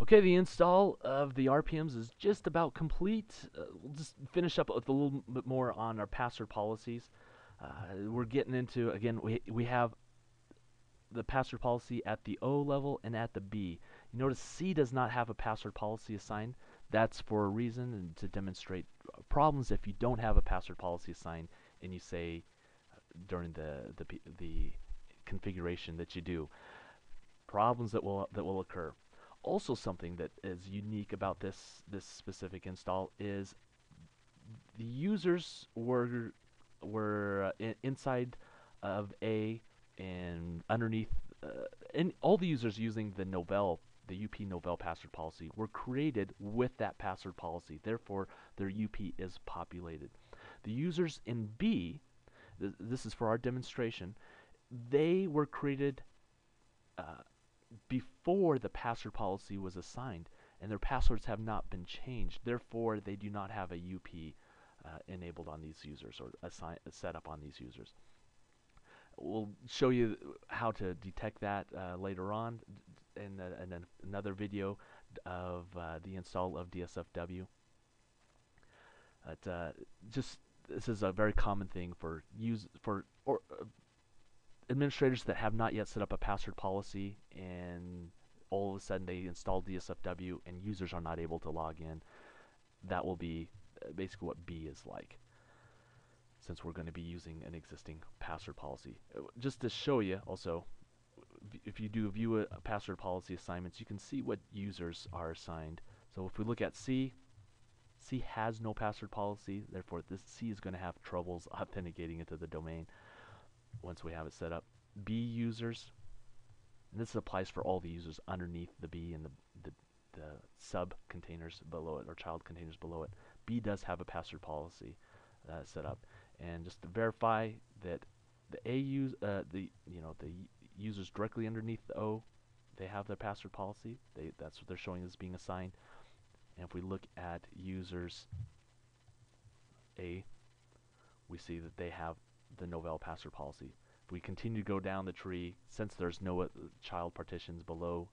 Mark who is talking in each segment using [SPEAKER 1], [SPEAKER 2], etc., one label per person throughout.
[SPEAKER 1] Okay, the install of the RPMs is just about complete. We'll just finish up with a little bit more on our password policies. We're getting into, again, we have the password policy at the O level and at the B. You notice C does not have a password policy assigned. That's for a reason, and to demonstrate problems if you don't have a password policy assigned and you say during the configuration that you do. Problems that will occur. Also, something that is unique about this specific install is the users were inside of A and underneath, and all the users using the Novell, the UP Novell password policy, were created with that password policy. Therefore, their UP is populated. The users in B, this is for our demonstration, they were created before the password policy was assigned, and their passwords have not been changed. Therefore, they do not have a UP enabled on these users or set up on these users. We'll show you how to detect that later on in another video of the install of DSFW. Just this is a very common thing for administrators that have not yet set up a password policy, and all of a sudden they install DSFW and users are not able to log in. That will be basically what B is like, since we're going to be using an existing password policy. Just to show you also, if you do view a password policy assignments, you can see what users are assigned. So if we look at C, C has no password policy, therefore this C is going to have troubles authenticating into the domain once we have it set up. B users, and this applies for all the users underneath the B and the sub containers below it, or child containers below it. B does have a password policy set up, and just to verify that the the users directly underneath the O, they have their password policy. That's what they're showing as being assigned. And if we look at users A, we see that they have the Novell password policy. If we continue to go down the tree, since there's no child partitions below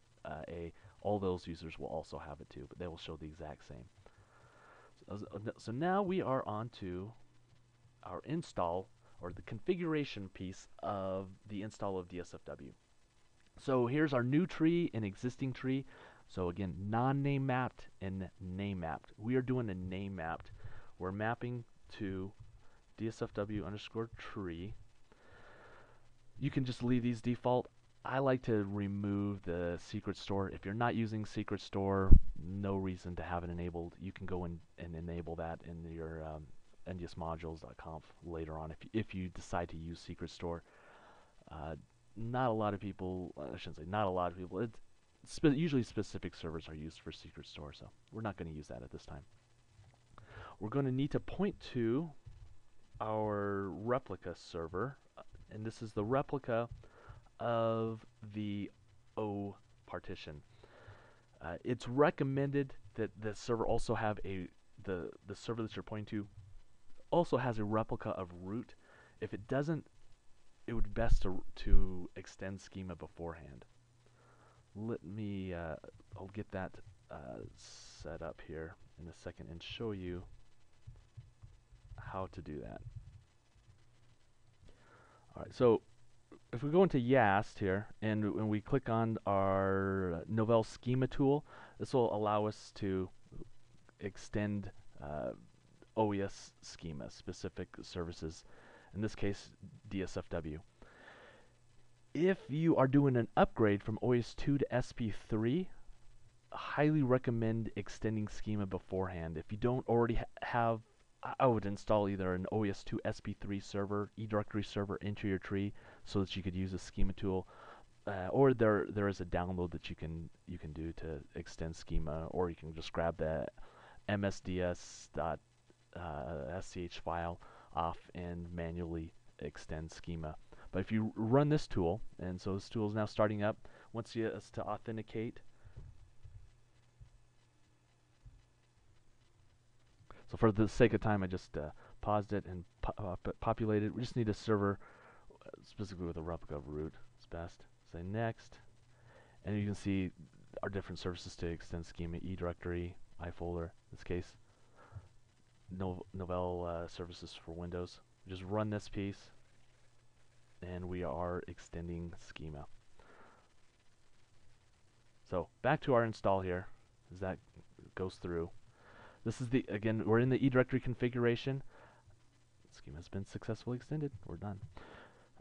[SPEAKER 1] A, all those users will also have it too, but they will show the exact same. So now we are on to our install, or the configuration piece of the install of DSFW. So here's our new tree and existing tree. So again, non-name mapped and name mapped. We are doing a name mapped. We're mapping to DSFW underscore tree. You can just leave these default. I like to remove the secret store. If you're not using secret store, no reason to have it enabled. You can go and enable that in your ndsmodules.conf later on if you decide to use secret store. Not a lot of people, I shouldn't say not a lot of people, usually specific servers are used for secret store, so we're not going to use that at this time. We're going to need to point to our replica server, and this is the replica of the O partition. It's recommended that the server also have the server that you're pointing to also has a replica of root. If it doesn't, it would be best to extend schema beforehand. Let me I'll get that set up here in a second and show you how to do that. Alright, so if we go into YAST here and when we click on our Novell schema tool, this will allow us to extend OES schema, specific services, in this case DSFW. If you are doing an upgrade from OS 2 to SP3, I highly recommend extending schema beforehand. If you don't already have, I would install either an OS 2 SP3 server, eDirectory server into your tree so that you could use a schema tool, or there is a download that you can do to extend schema, or you can just grab the msds.sch file off and manually extend schema. But if you run this tool, and so this tool is now starting up, once you to authenticate. So for the sake of time, I just paused it and populated. We just need a server specifically with a replica of root. It's best. Say next, and you can see our different services to extend schema, eDirectory, iFolder, in this case, Novell services for Windows. Just run this piece, and we are extending schema. So back to our install here, as that goes through. This is again, we're in the eDirectory configuration. Schema has been successfully extended. We're done.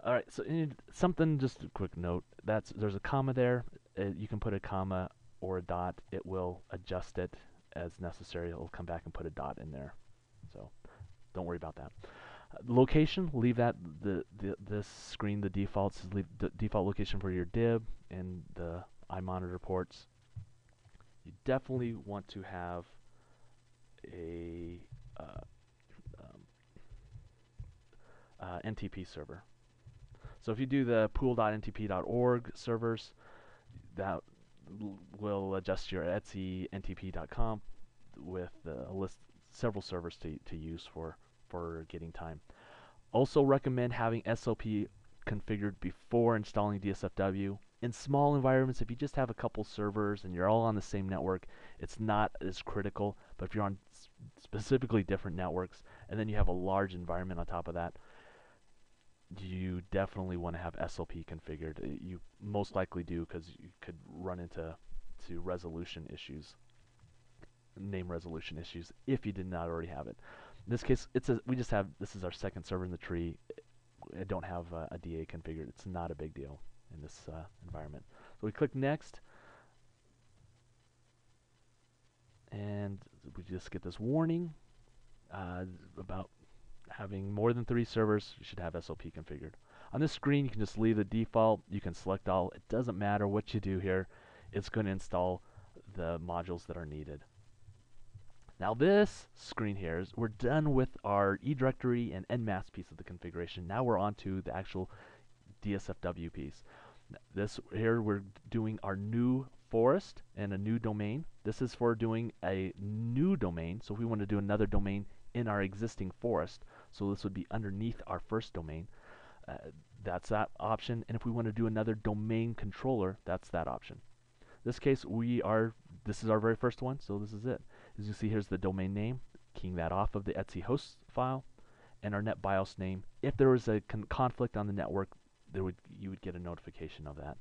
[SPEAKER 1] All right, so something, just a quick note, there's a comma there. You can put a comma or a dot. It will adjust it as necessary. It'll come back and put a dot in there. So don't worry about that. Location, leave that, this screen, the defaults, leave the default location for your DIB and the iMonitor ports. You definitely want to have a NTP server. So if you do the pool.ntp.org servers, that will adjust your etc ntp.com with a list, several servers to use for getting time. Also recommend having SOP configured before installing DSFW. In small environments, if you just have a couple servers and you're all on the same network, it's not as critical. But if you're on specifically different networks, and then you have a large environment on top of that, you definitely want to have SOP configured. You most likely do, because you could run into resolution issues, name resolution issues, if you did not already have it. In this case, this is our second server in the tree. I don't have a DA configured. It's not a big deal in this environment. So we click next, and we just get this warning about having more than 3 servers. You should have SOP configured. On this screen, you can just leave the default. You can select all. It doesn't matter what you do here. It's going to install the modules that are needed. Now this screen here is, we're done with our eDirectory and Nmap piece of the configuration. Now we're on to the actual DSFW piece. This here, we're doing our new forest and a new domain. This is for doing a new domain. So if we want to do another domain in our existing forest, so this would be underneath our first domain, that's that option. And if we want to do another domain controller, that's that option. In this case, this is our very first one, so this is it. As you see, here's the domain name, keying that off of the etc host file, and our NetBIOS name. If there was a conflict on the network, you would get a notification of that.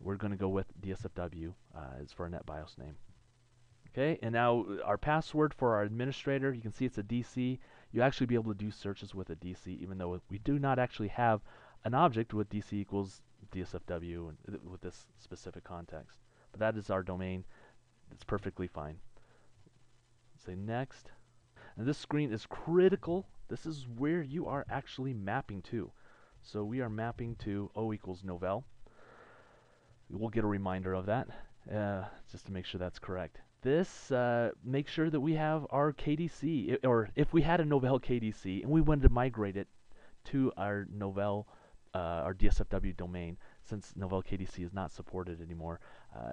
[SPEAKER 1] We're going to go with DSFW as for our NetBIOS name. Okay, and now our password for our administrator, you can see it's a DC. You actually be able to do searches with a DC, even though we do not actually have an object with DC equals DSFW and with this specific context. But that is our domain. It's perfectly fine. Say next. And this screen is critical. This is where you are actually mapping to. So we are mapping to O equals Novell. We'll get a reminder of that just to make sure that's correct. This, make sure that we have our KDC, or if we had a Novell KDC and we wanted to migrate it to our Novell, our DSFW domain, since Novell KDC is not supported anymore.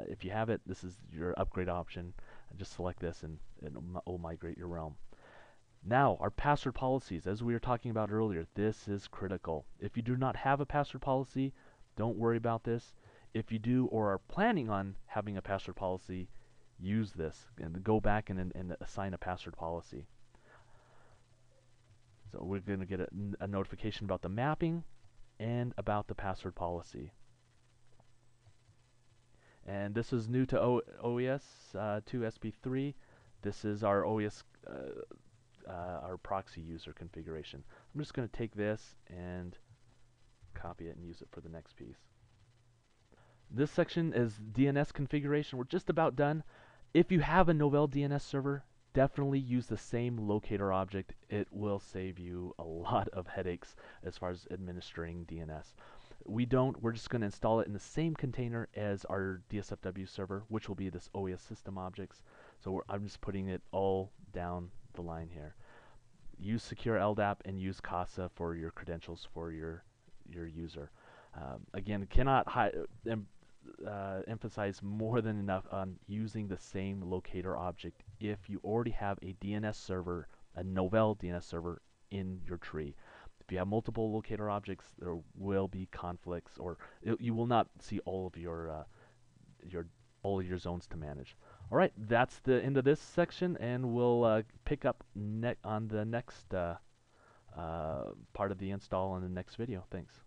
[SPEAKER 1] If you have it, this is your upgrade option. Just select this and it will migrate your realm. Now, our password policies, as we were talking about earlier, this is critical. If you do not have a password policy, don't worry about this. If you do or are planning on having a password policy, use this and go back and assign a password policy. So we're going to get a notification about the mapping and about the password policy. And this is new to OES 2 SP3. This is our OES, our proxy user configuration. I'm just going to take this and copy it and use it for the next piece. This section is DNS configuration. We're just about done. If you have a Novell DNS server, definitely use the same locator object. It will save you a lot of headaches as far as administering DNS. We don't. We're just going to install it in the same container as our DSFW server, which will be this OES system objects. So I'm just putting it all down the line here. Use secure LDAP and use CASA for your credentials for your user. Again, cannot emphasize more than enough on using the same locator object if you already have a DNS server, a Novell DNS server in your tree. If you have multiple locator objects, there will be conflicts, or you will not see all of your all of your zones to manage. All right, that's the end of this section, and we'll pick up on the next part of the install in the next video. Thanks.